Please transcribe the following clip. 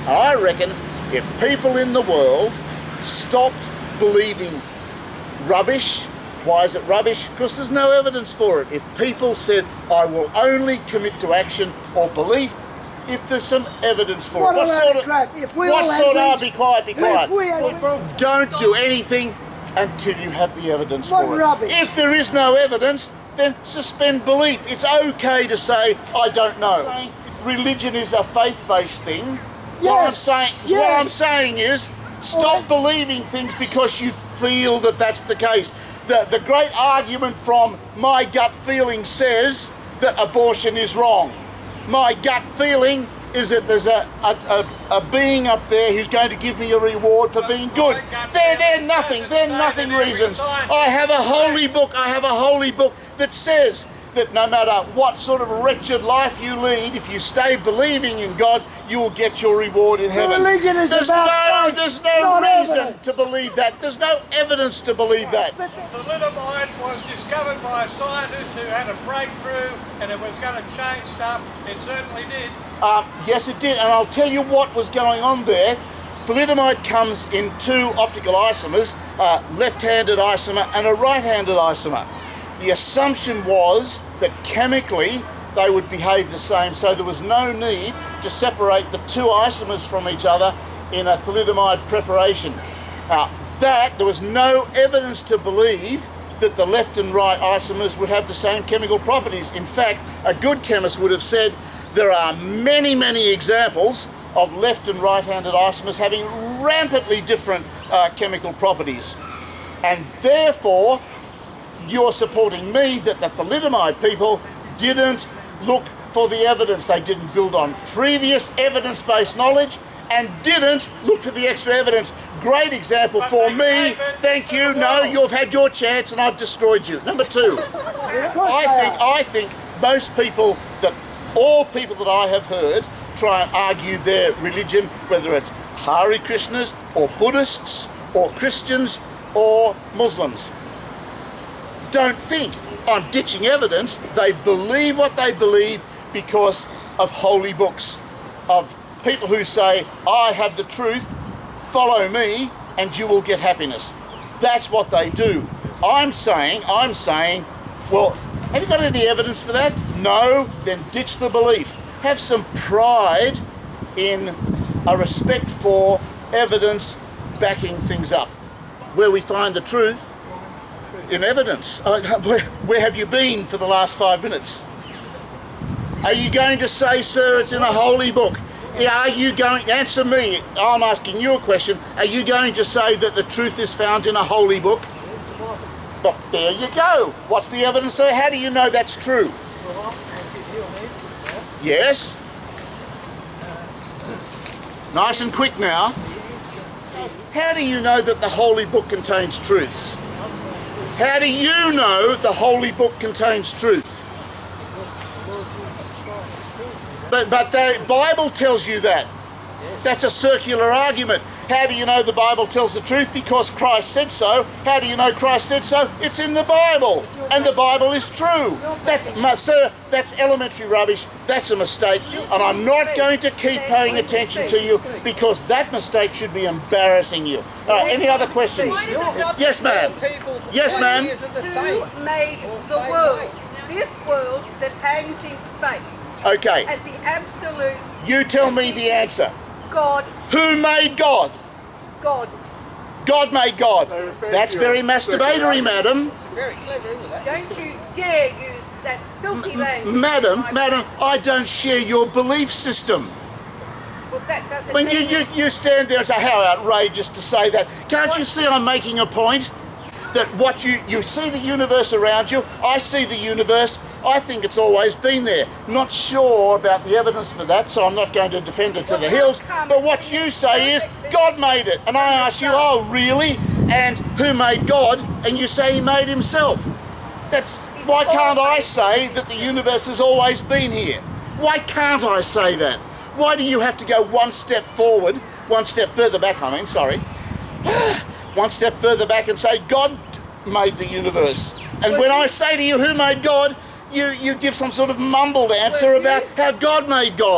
And I reckon if people in the world stopped believing rubbish, why is it rubbish? Because there's no evidence for it. If people said, I will only commit to action or belief if there's some evidence for it. What sort of, be quiet. Don't do anything until you have the evidence for it. If there is no evidence, then suspend belief. It's okay to say, I don't know. Religion is a faith-based thing. Yes. What I'm saying is, stop believing things because you feel that that's the case. The great argument from my gut feeling says that abortion is wrong. My gut feeling is that there's a being up there who's going to give me a reward for being good. They're nothing reasons. I have a holy book that says that no matter what sort of wretched life you lead, if you stay believing in God, you will get your reward in heaven. Religion is There's no reason to believe that. There's no evidence to believe that. Thalidomide was discovered by a scientist who had a breakthrough and it was going to change stuff. It certainly did. Yes, it did, and I'll tell you what was going on there. Thalidomide comes in two optical isomers, a left-handed isomer and a right-handed isomer. The assumption was that chemically they would behave the same, so there was no need to separate the two isomers from each other in a thalidomide preparation. There was no evidence to believe that the left and right isomers would have the same chemical properties. In fact, a good chemist would have said there are many examples of left and right-handed isomers having rampantly different chemical properties. And therefore, you're supporting me that the thalidomide people didn't look for the evidence. They didn't build on previous evidence-based knowledge and didn't look for the extra evidence. Great example for me. Thank you. No, you've had your chance and I've destroyed you. Number two, I think most people, all people that I have heard try and argue their religion, whether it's Hare Krishnas or Buddhists or Christians or Muslims, don't think I'm ditching evidence. They believe what they believe because of holy books, of people who say, I have the truth, follow me and you will get happiness. That's what they do. I'm saying, well, have you got any evidence for that? No, then ditch the belief. Have some pride in a respect for evidence backing things up. Where we find the truth in evidence. Where have you been for the last 5 minutes? Are you going to say, sir, it's in a holy book? Are you going, answer me, I'm asking you a question, are you going to say that the truth is found in a holy book? Well, there you go. What's the evidence there? How do you know that's true? Yes? Nice and quick now. How do you know that the holy book contains truths? How do you know the holy book contains truth? But the Bible tells you that. That's a circular argument. How do you know the Bible tells the truth? Because Christ said so. How do you know Christ said so? It's in the Bible. And the Bible is true. Sir, that's elementary rubbish. That's a mistake. And I'm not going to keep paying attention to you because that mistake should be embarrassing you. All right, any other questions? Yes, ma'am. Yes, ma'am. Who made the world? This world that hangs in space. Okay. At the absolute... You tell me the answer. God. Who made God? God. God made God. That's very masturbatory, madam. Very clever, isn't it? Don't you dare use that filthy language. Madam, I don't share your belief system. Well, that doesn't When you stand there and say, how outrageous to say that. Can't you see I'm making a point? That what you see the universe around you, I see the universe, I think it's always been there. Not sure about the evidence for that, so I'm not going to defend it to the hills, but what you say is, God made it. And I ask you, oh really? And who made God? And you say he made himself. Why can't I say that the universe has always been here? Why can't I say that? Why do you have to go one step forward, one step further back, one step further back and say, God made the universe. And when I say to you, who made God, you give some sort of mumbled answer about how God made God.